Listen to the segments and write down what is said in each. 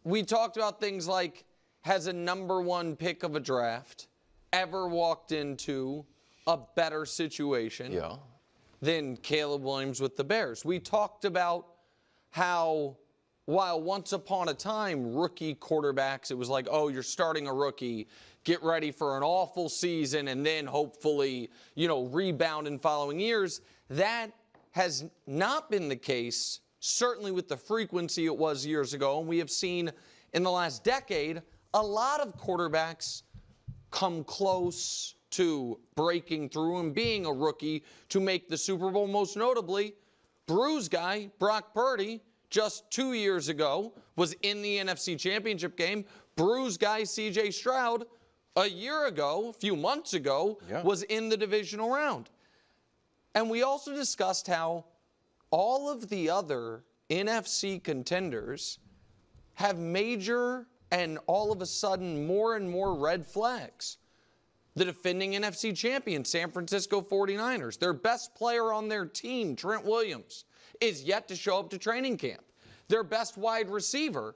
we talked about things like, has a #1 pick of a draft ever walked into a better situation than Caleb Williams with the Bears? We talked about how, while once upon a time, rookie quarterbacks, it was like, oh, you're starting a rookie, get ready for an awful season, and then hopefully, rebound in following years. That has not been the case, certainly with the frequency it was years ago. And we have seen in the last decade a lot of quarterbacks come close to breaking through and being a rookie to make the Super Bowl. Most notably, Bruce guy Brock Purdy just 2 years ago was in the NFC Championship game. Bruce guy C.J. Stroud a year ago, a few months ago, was in the divisional round. And we also discussed how all of the other NFC contenders have major and all of a sudden more and more red flags. The defending NFC champion, San Francisco 49ers, their best player on their team, Trent Williams, is yet to show up to training camp. Their best wide receiver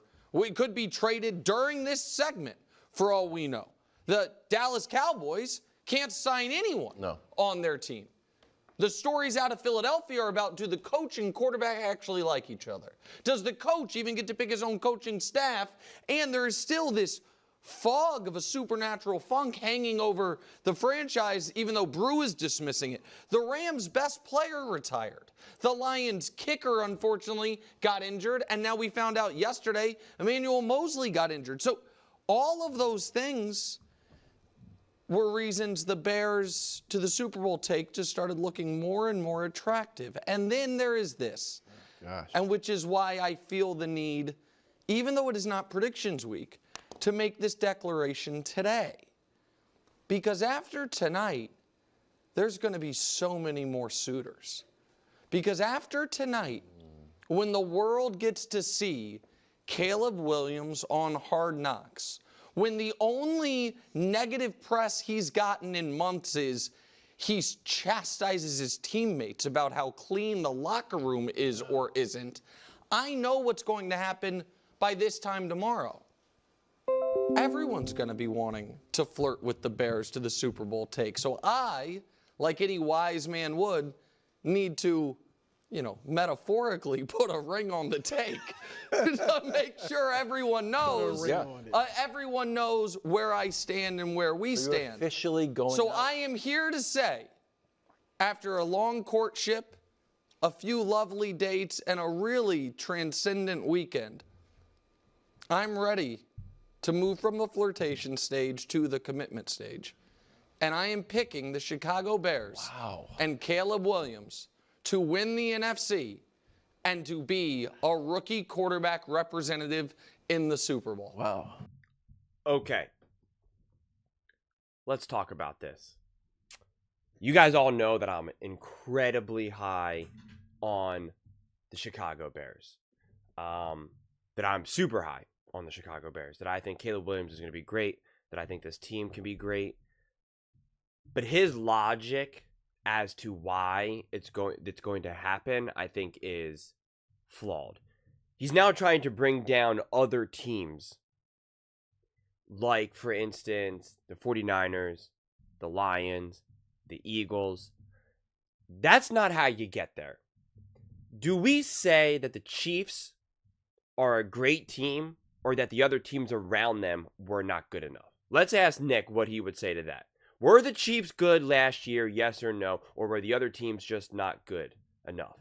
could be traded during this segment, for all we know. The Dallas Cowboys can't sign anyone on their team. The stories out of Philadelphia are about, do the coach and quarterback actually like each other? Does the coach even get to pick his own coaching staff? And there is still this fog of a supernatural funk hanging over the franchise, even though Brew is dismissing it. The Rams' best player retired. The Lions' kicker, unfortunately, got injured. And now we found out yesterday, Emmanuel Mosley got injured. So all of those things were reasons the Bears to the Super Bowl take just started looking more and more attractive. And then there is this, and which is why I feel the need, even though it is not predictions week, to make this declaration today. Because after tonight, there's going to be so many more suitors. Because after tonight, when the world gets to see Caleb Williams on Hard Knocks, when the only negative press he's gotten in months is he chastises his teammates about how clean the locker room is or isn't, I know what's going to happen by this time tomorrow. Everyone's going to be wanting to flirt with the Bears to the Super Bowl take. So I, like any wise man would, need to, metaphorically put a ring on the take to make sure everyone knows. Everyone knows where I stand and where we stand. Officially going. So I am here to say, after a long courtship, a few lovely dates, and a really transcendent weekend, I'm ready to move from the flirtation stage to the commitment stage. And I am picking the Chicago Bears and Caleb Williams to win the NFC and to be a rookie quarterback representative in the Super Bowl. Wow. Okay. Let's talk about this. You guys all know that I'm incredibly high on the Chicago Bears. That I'm super high on the Chicago Bears. That I think Caleb Williams is going to be great. That I think this team can be great. But his logic as to why it's going to happen, I think, is flawed. He's now trying to bring down other teams, like, for instance, the 49ers, the Lions, the Eagles. That's not how you get there. Do we say that the Chiefs are a great team, or that the other teams around them were not good enough? Let's ask Nick what he would say to that. Were the Chiefs good last year, yes or no? Or were the other teams just not good enough?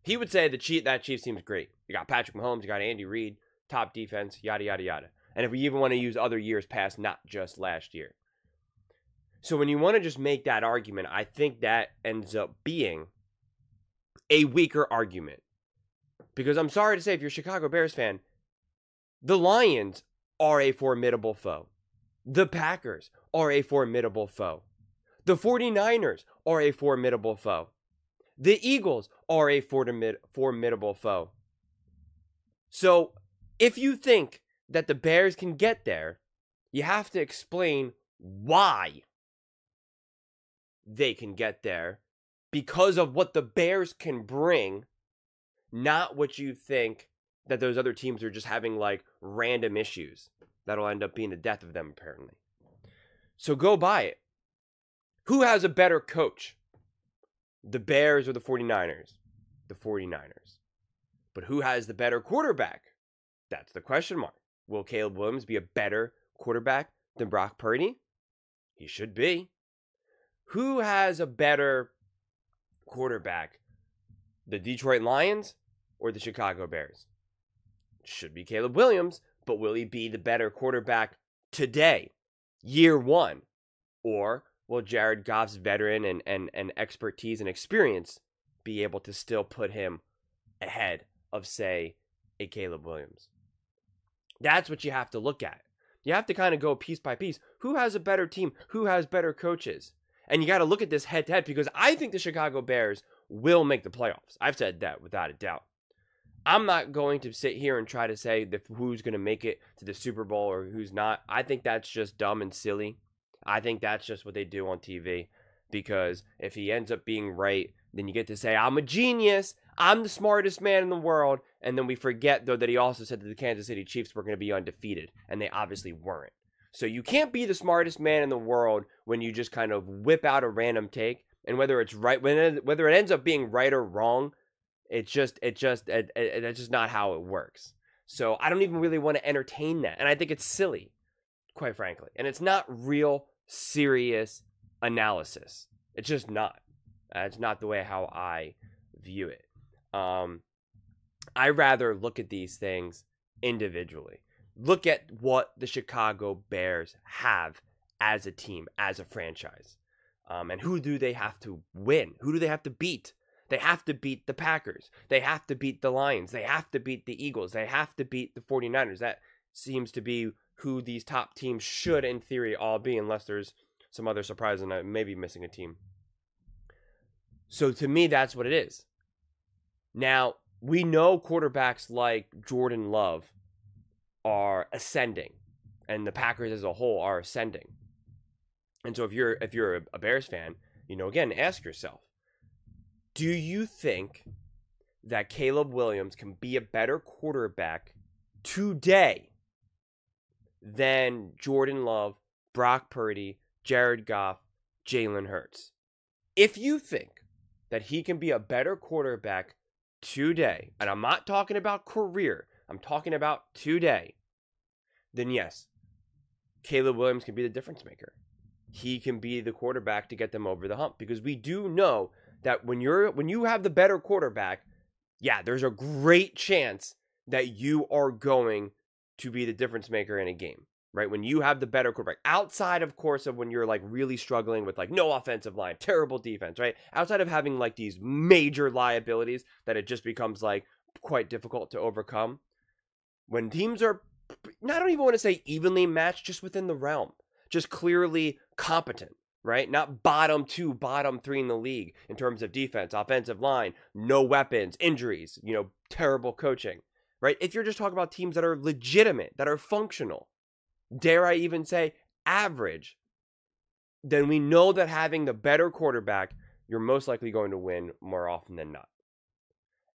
He would say that Chiefs team's great. You got Patrick Mahomes, you got Andy Reid, top defense, yada, yada, yada. And if we even want to use other years past, not just last year. So when you want to just make that argument, I think that ends up being a weaker argument. Because I'm sorry to say, if you're a Chicago Bears fan, the Lions are a formidable foe. The Packers are a formidable foe. The 49ers are a formidable foe. The Eagles are a formidable foe. So, if you think that the Bears can get there, you have to explain why they can get there, because of what the Bears can bring, not what you think that those other teams are just having like random issues that'll end up being the death of them, apparently. So go buy it. Who has a better coach? The Bears or the 49ers? The 49ers. But who has the better quarterback? That's the question mark. Will Caleb Williams be a better quarterback than Brock Purdy? He should be. Who has a better quarterback? The Detroit Lions or the Chicago Bears? Should be Caleb Williams, but will he be the better quarterback today, year one? Or will Jared Goff's veteran and expertise and experience be able to still put him ahead of, say, a Caleb Williams? That's what you have to look at. You have to kind of go piece by piece. Who has a better team? Who has better coaches? And you got to look at this head to head, because I think the Chicago Bears will make the playoffs. I've said that without a doubt. I'm not going to sit here and try to say who's going to make it to the Super Bowl or who's not. I think that's just dumb and silly. I think that's just what they do on TV, because if he ends up being right, then you get to say, I'm a genius, I'm the smartest man in the world, and then we forget, though, that he also said that the Kansas City Chiefs were going to be undefeated, and they obviously weren't. So you can't be the smartest man in the world when you just kind of whip out a random take, and whether it's right, whether it ends up being right or wrong, it's just not how it works. So I don't even really want to entertain that, and I think it's silly, quite frankly, and it's not real serious analysis. It's just not. It's not the way how I view it. I rather look at these things individually. Look at what the Chicago Bears have as a team, as a franchise. And who do they have to win? Who do they have to beat? They have to beat the Packers. They have to beat the Lions. They have to beat the Eagles. They have to beat the 49ers. That seems to be who these top teams should, in theory, all be, unless there's some other surprise and I may be missing a team. So to me, that's what it is. Now, we know quarterbacks like Jordan Love are ascending, and the Packers as a whole are ascending. And so if you're a Bears fan, again, ask yourself, do you think that Caleb Williams can be a better quarterback today than Jordan Love, Brock Purdy, Jared Goff, Jalen Hurts? If you think that he can be a better quarterback today, and I'm not talking about career, I'm talking about today, then yes, Caleb Williams can be the difference maker. He can be the quarterback to get them over the hump, because we do know that when you have the better quarterback, yeah, there's a great chance that you are going to be the difference maker in a game, right? When you have the better quarterback, outside, of course, of when you're like really struggling with like no offensive line, terrible defense, right? Outside of having like these major liabilities that it just becomes like quite difficult to overcome. When teams are, I don't even want to say evenly matched, just within the realm, just clearly competent, right? Not bottom 2, bottom 3 in the league in terms of defense, offensive line, no weapons, injuries, terrible coaching, right? If you're just talking about teams that are legitimate, that are functional, dare I even say average, then we know that having the better quarterback, you're most likely going to win more often than not.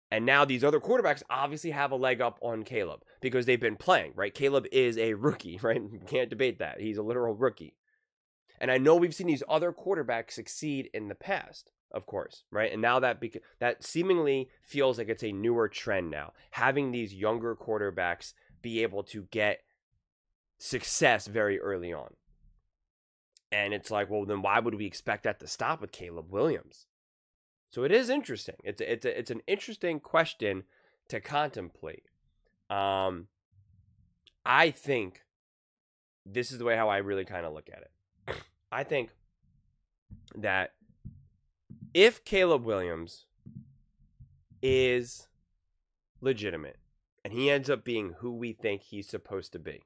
And now these other quarterbacks obviously have a leg up on Caleb because they've been playing, right? Caleb is a rookie, right? You can't debate that. He's a literal rookie. And I know we've seen these other quarterbacks succeed in the past, of course, right? And now that seemingly feels like it's a newer trend now. Having these younger quarterbacks be able to get success very early on. And it's like, well, then why would we expect that to stop with Caleb Williams? So it is interesting. It's an interesting question to contemplate. I think this is the way how I really kind of look at it. I think that if Caleb Williams is legitimate and he ends up being who we think he's supposed to be,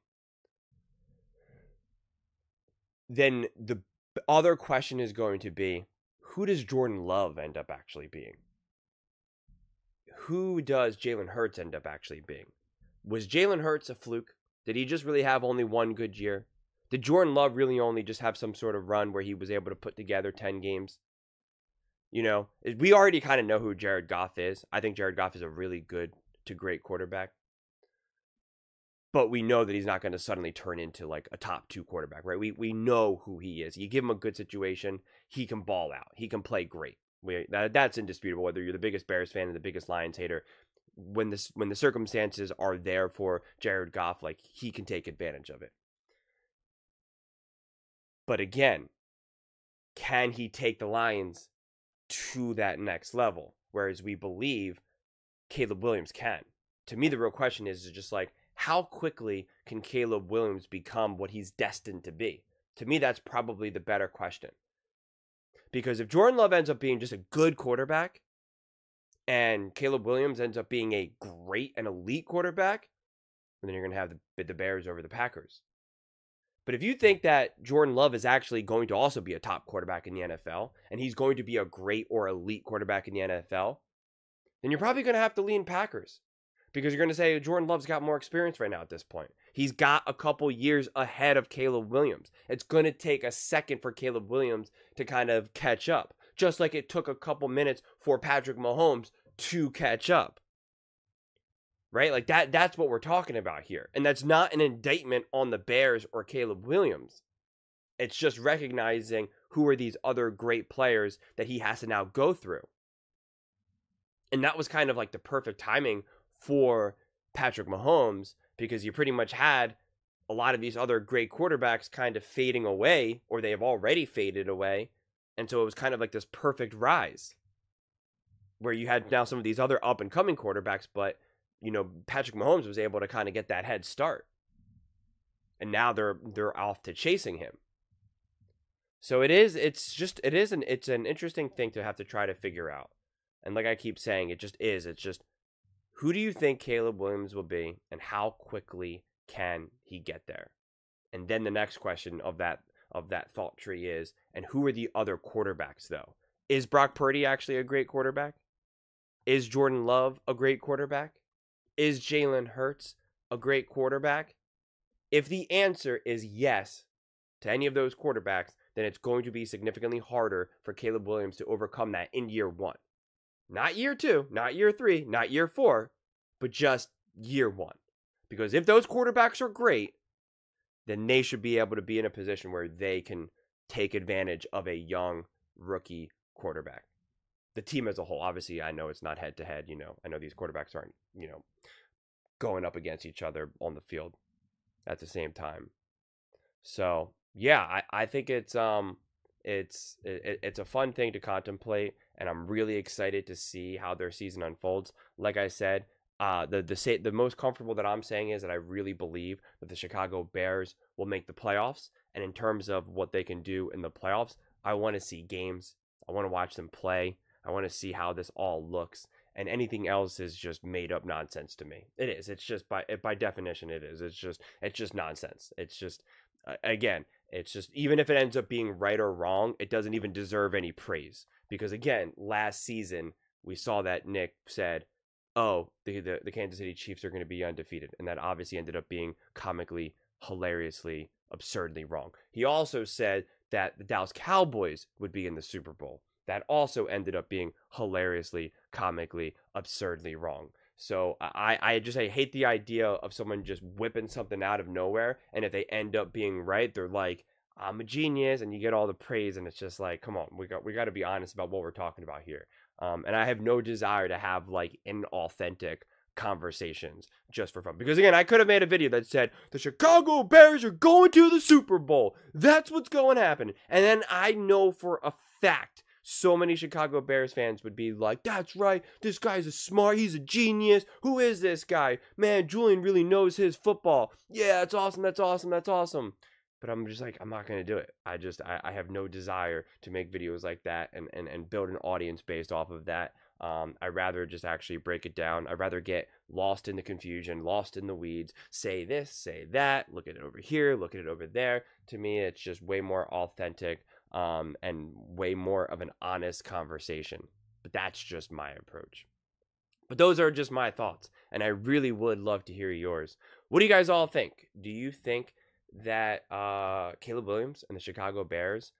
then the other question is going to be, who does Jordan Love end up actually being? Who does Jalen Hurts end up actually being? Was Jalen Hurts a fluke? Did he just really have only one good year? Did Jordan Love really only just have some sort of run where he was able to put together 10 games? We already kind of know who Jared Goff is. I think Jared Goff is a really good to great quarterback. but we know that he's not going to suddenly turn into like a top 2 quarterback, right? We know who he is. You give him a good situation, he can ball out. He can play great. That's indisputable. Whether you're the biggest Bears fan and the biggest Lions hater, when the circumstances are there for Jared Goff, like, he can take advantage of it. But again, can he take the Lions to that next level? Whereas we believe Caleb Williams can. To me, the real question is just like, how quickly can Caleb Williams become what he's destined to be? To me, that's probably the better question. Because if Jordan Love ends up being just a good quarterback, and Caleb Williams ends up being a great and elite quarterback, then you're going to have the Bears over the Packers. But if you think that Jordan Love is actually going to also be a top quarterback in the NFL, and he's going to be a great or elite quarterback in the NFL, then you're probably going to have to lean Packers. Because you're going to say Jordan Love's got more experience right now at this point. He's got a couple years ahead of Caleb Williams. It's going to take a second for Caleb Williams to kind of catch up. Just like it took a couple minutes for Patrick Mahomes to catch up. Right? Like that's what we're talking about here. And that's not an indictment on the Bears or Caleb Williams. It's just recognizing who are these other great players that he has to now go through. And that was kind of like the perfect timing for Patrick Mahomes, because you pretty much had a lot of these other great quarterbacks kind of fading away, or they have already faded away. And so it was kind of like this perfect rise where you had now some of these other up and coming quarterbacks, but Patrick Mahomes was able to kind of get that head start. And now they're off to chasing him. So it's an interesting thing to have to try to figure out. And like I keep saying, it's just who do you think Caleb Williams will be, and how quickly can he get there? And then the next question of that thought tree is, and who are the other quarterbacks though? Is Brock Purdy actually a great quarterback? Is Jordan Love a great quarterback? Is Jalen Hurts a great quarterback? If the answer is yes to any of those quarterbacks, then it's going to be significantly harder for Caleb Williams to overcome that in year 1. Not year 2, not year 3, not year 4, but just year 1. Because if those quarterbacks are great, then they should be able to be in a position where they can take advantage of a young rookie quarterback. The team as a whole, obviously, I know it's not head to head. I know these quarterbacks aren't, going up against each other on the field at the same time. So yeah, I think it's a fun thing to contemplate, and I'm really excited to see how their season unfolds. Like I said, the most comfortable that I'm saying is that I really believe that the Chicago Bears will make the playoffs. And in terms of what they can do in the playoffs, I want to see games. I want to watch them play. I want to see how this all looks. And anything else is just made up nonsense to me. It is. It's just by definition it is. It's just nonsense. It's just again, it's just, even if it ends up being right or wrong, it doesn't even deserve any praise. Because again, last season we saw that Nick said, oh, the Kansas City Chiefs are going to be undefeated. And that obviously ended up being comically, hilariously, absurdly wrong. He also said that the Dallas Cowboys would be in the Super Bowl. That also ended up being hilariously, comically, absurdly wrong. So I hate the idea of someone just whipping something out of nowhere. And if they end up being right, they're like, I'm a genius, and you get all the praise. And it's just like, come on, we got to be honest about what we're talking about here. And I have no desire to have like inauthentic conversations just for fun. Because again, I could have made a video that said the Chicago Bears are going to the Super Bowl. That's what's going to happen. And then I know for a fact so many Chicago Bears fans would be like, that's right, this guy's he's a genius. Who is this guy? Man, Julian really knows his football. Yeah, that's awesome, that's awesome, that's awesome. But I'm just like, I'm not going to do it. I have no desire to make videos like that and build an audience based off of that. I'd rather just actually break it down. I'd rather get lost in the confusion, lost in the weeds, say this, say that, look at it over here, look at it over there. To me, it's just way more authentic and way more of an honest conversation. But that's just my approach. But those are just my thoughts, and I really would love to hear yours. What do you guys all think? Do you think that Caleb Williams and the Chicago Bears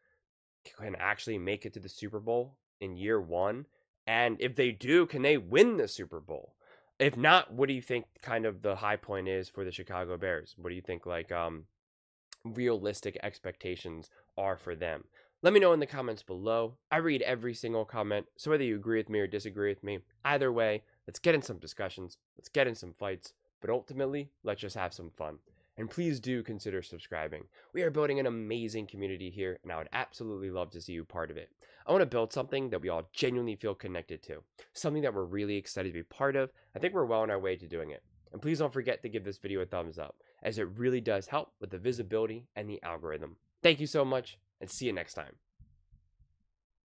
can actually make it to the Super Bowl in year 1? And if they do, can they win the Super Bowl? If not, what do you think kind of the high point is for the Chicago Bears? What do you think like realistic expectations are for them? Let me know in the comments below. I read every single comment, so whether you agree with me or disagree with me, either way, let's get in some discussions, let's get in some fights, but ultimately, let's just have some fun. And please do consider subscribing. We are building an amazing community here, and I would absolutely love to see you part of it. I want to build something that we all genuinely feel connected to, something that we're really excited to be part of. I think we're well on our way to doing it. And please don't forget to give this video a thumbs up, as it really does help with the visibility and the algorithm. Thank you so much, and see you next time.